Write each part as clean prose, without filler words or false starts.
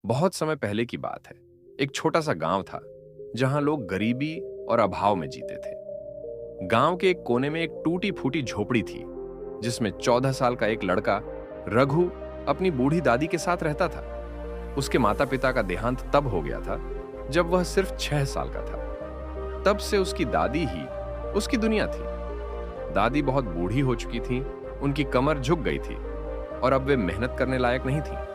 बहुत समय पहले की बात है। एक छोटा सा गांव था जहां लोग गरीबी और अभाव में जीते थे। गांव के एक कोने में एक टूटी फूटी झोपड़ी थी जिसमें 14 साल का एक लड़का रघु अपनी बूढ़ी दादी के साथ रहता था। उसके माता पिता का देहांत तब हो गया था जब वह सिर्फ 6 साल का था। तब से उसकी दादी ही उसकी दुनिया थी। दादी बहुत बूढ़ी हो चुकी थी, उनकी कमर झुक गई थी और अब वे मेहनत करने लायक नहीं थी।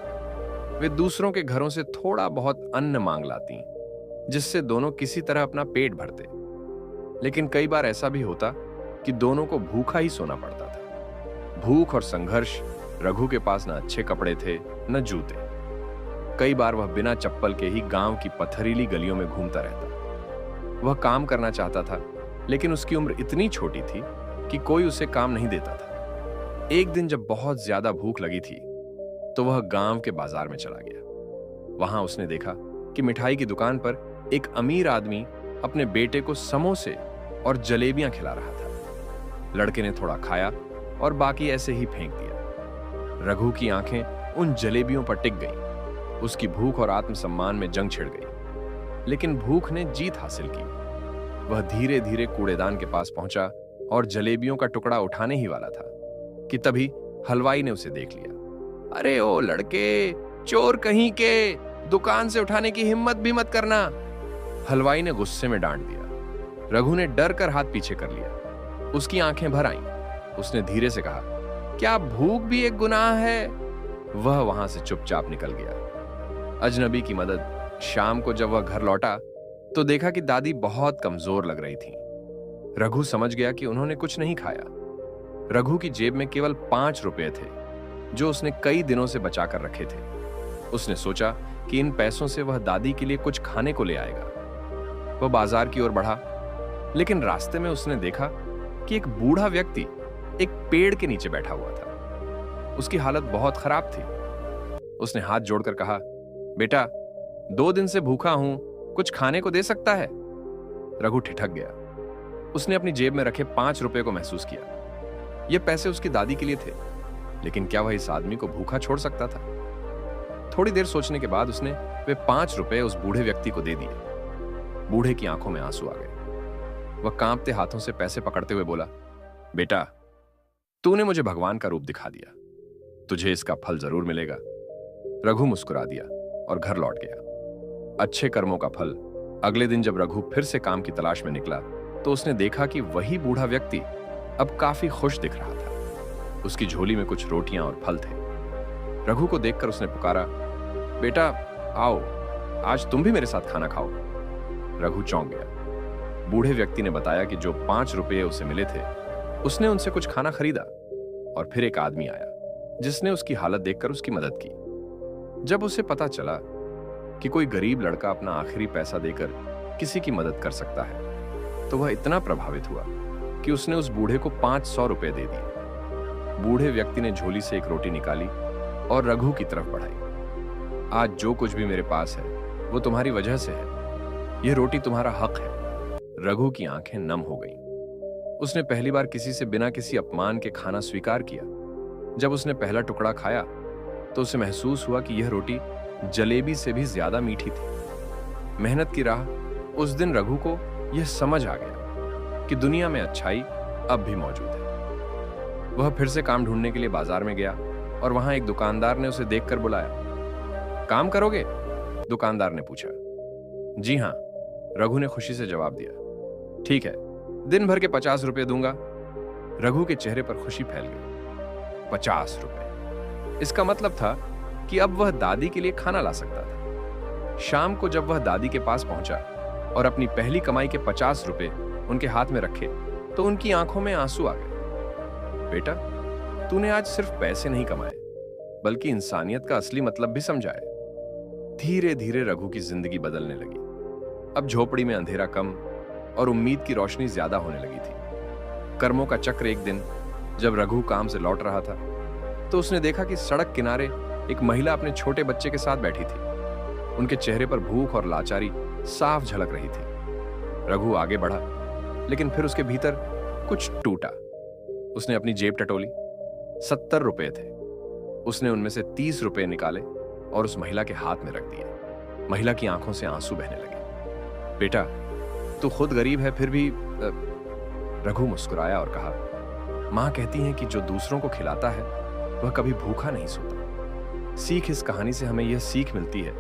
वे दूसरों के घरों से थोड़ा बहुत अन्न मांग लाती, जिससे दोनों किसी तरह अपना पेट भरते। लेकिन कई बार ऐसा भी होता कि दोनों को भूखा ही सोना पड़ता था। भूख और संघर्ष। रघु के पास न अच्छे कपड़े थे न जूते। कई बार वह बिना चप्पल के ही गांव की पथरीली गलियों में घूमता रहता। वह काम करना चाहता था, लेकिन उसकी उम्र इतनी छोटी थी कि कोई उसे काम नहीं देता था। एक दिन जब बहुत ज्यादा भूख लगी थी तो वह गांव के बाजार में चला गया। वहां उसने देखा कि मिठाई की दुकान पर एक अमीर आदमी अपने बेटे को समोसे और जलेबियां खिला रहा था। लड़के ने थोड़ा खाया और बाकी ऐसे ही फेंक दिया। रघु की आंखें उन जलेबियों पर टिक गईं। उसकी भूख और आत्मसम्मान में जंग छिड़ गई। लेकिन भूख ने जीत हासिल की। वह धीरे धीरे कूड़ेदान के पास पहुंचा और जलेबियों का टुकड़ा उठाने ही वाला था कि तभी हलवाई ने उसे देख लिया। अरे ओ लड़के, चोर कहीं के, दुकान से उठाने की हिम्मत भी मत करना। हलवाई ने गुस्से में डांट दिया। रघु ने डर कर हाथ पीछे कर लिया। उसकी आंखें भर आईं। उसने धीरे से कहा, क्या भूख भी एक गुनाह है? वह वहां से चुपचाप निकल गया। अजनबी की मदद। शाम को जब वह घर लौटा तो देखा कि दादी बहुत कमजोर लग रही थी। रघु समझ गया कि उन्होंने कुछ नहीं खाया। रघु की जेब में केवल 5 रुपए थे जो उसने कई दिनों से बचा कर रखे थे। उसने सोचा कि इन पैसों से वह दादी के लिए कुछ खाने को ले आएगा। वह बाजार की ओर बढ़ा, लेकिन रास्ते में उसने देखा कि एक बूढ़ा व्यक्ति एक पेड़ के नीचे बैठा हुआ था। उसकी हालत बहुत खराब थी। उसने हाथ जोड़कर कहा, बेटा, 2 दिन से भूखा हूं, कुछ खाने को दे सकता है? रघु ठिठक गया। उसने अपनी जेब में रखे 5 रुपए को महसूस किया। ये पैसे उसकी दादी के लिए थे, लेकिन क्या वह इस आदमी को भूखा छोड़ सकता था? थोड़ी देर सोचने के बाद उसने वे 5 रुपए उस बूढ़े व्यक्ति को दे दिए। बूढ़े की आंखों में आंसू आ गए। वह कांपते हाथों से पैसे पकड़ते हुए बोला, बेटा, तूने मुझे भगवान का रूप दिखा दिया, तुझे इसका फल जरूर मिलेगा। रघु मुस्कुरा दिया और घर लौट गया। अच्छे कर्मों का फल। अगले दिन जब रघु फिर से काम की तलाश में निकला तो उसने देखा कि वही बूढ़ा व्यक्ति अब काफी खुश दिख रहा था। उसकी झोली में कुछ रोटियां और फल थे। रघु को देखकर उसने पुकारा, बेटा आओ, आज तुम भी मेरे साथ खाना खाओ। रघु चौंक गया। बूढ़े व्यक्ति ने बताया कि जो 5 रुपये उसे मिले थे उसने उनसे कुछ खाना खरीदा और फिर एक आदमी आया जिसने उसकी हालत देखकर उसकी मदद की। जब उसे पता चला कि कोई गरीब लड़का अपना आखिरी पैसा देकर किसी की मदद कर सकता है तो वह इतना प्रभावित हुआ कि उसने उस बूढ़े को 500 रुपए दे दिए। बूढ़े व्यक्ति ने झोली से एक रोटी निकाली और रघु की तरफ बढ़ाई। आज जो कुछ भी मेरे पास है वो तुम्हारी वजह से है। यह रोटी तुम्हारा हक है। रघु की आंखें नम हो गईं। उसने पहली बार किसी से बिना किसी अपमान के खाना स्वीकार किया। जब उसने पहला टुकड़ा खाया तो उसे महसूस हुआ कि यह रोटी जलेबी से भी ज्यादा मीठी थी। मेहनत की राह। उस दिन रघु को यह समझ आ गया कि दुनिया में अच्छाई अब भी मौजूद है। वह फिर से काम ढूंढने के लिए बाजार में गया और वहां एक दुकानदार ने उसे देखकर बुलाया। काम करोगे? दुकानदार ने पूछा। जी हां, रघु ने खुशी से जवाब दिया। ठीक है, दिन भर के 50 रुपए दूंगा। रघु के चेहरे पर खुशी फैल गई। 50 रुपए। इसका मतलब था कि अब वह दादी के लिए खाना ला सकता था। शाम को जब वह दादी के पास पहुंचा और अपनी पहली कमाई के 50 रुपए उनके हाथ में रखे तो उनकी आंखों में आंसू आ गए। बेटा, तूने आज सिर्फ पैसे नहीं कमाए बल्कि इंसानियत का असली मतलब भी समझा है। धीरे धीरे रघु की जिंदगी बदलने लगी। अब झोपड़ी में अंधेरा कम और उम्मीद की रोशनी ज्यादा होने लगी थी। कर्मों का चक्र। एक दिन जब रघु काम से लौट रहा था तो उसने देखा कि सड़क किनारे एक महिला अपने छोटे बच्चे के साथ बैठी थी। उनके चेहरे पर भूख और लाचारी साफ झलक रही थी। रघु आगे बढ़ा, लेकिन फिर उसके भीतर कुछ टूटा। उसने अपनी जेब टटोली। 70 रुपए थे। उसने उनमें से 30 रुपए निकाले और उस महिला के हाथ में रख दिए। महिला की आंखों से आंसू बहने लगे। बेटा, तू खुद गरीब है फिर भी रघु मुस्कुराया और कहा, मां कहती हैं कि जो दूसरों को खिलाता है वह कभी भूखा नहीं सोता। सीख इस कहानी से हमें यह सीख मिलती है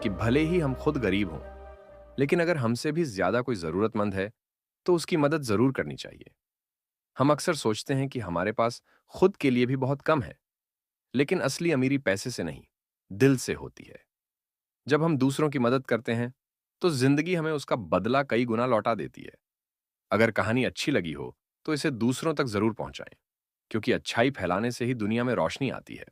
कि भले ही हम खुद गरीब हों, लेकिन अगर हमसे भी ज्यादा कोई जरूरतमंद है तो उसकी मदद जरूर करनी चाहिए। हम अक्सर सोचते हैं कि हमारे पास खुद के लिए भी बहुत कम है, लेकिन असली अमीरी पैसे से नहीं, दिल से होती है। जब हम दूसरों की मदद करते हैं तो जिंदगी हमें उसका बदला कई गुना लौटा देती है। अगर कहानी अच्छी लगी हो तो इसे दूसरों तक जरूर पहुंचाएं, क्योंकि अच्छाई फैलाने से ही दुनिया में रोशनी आती है।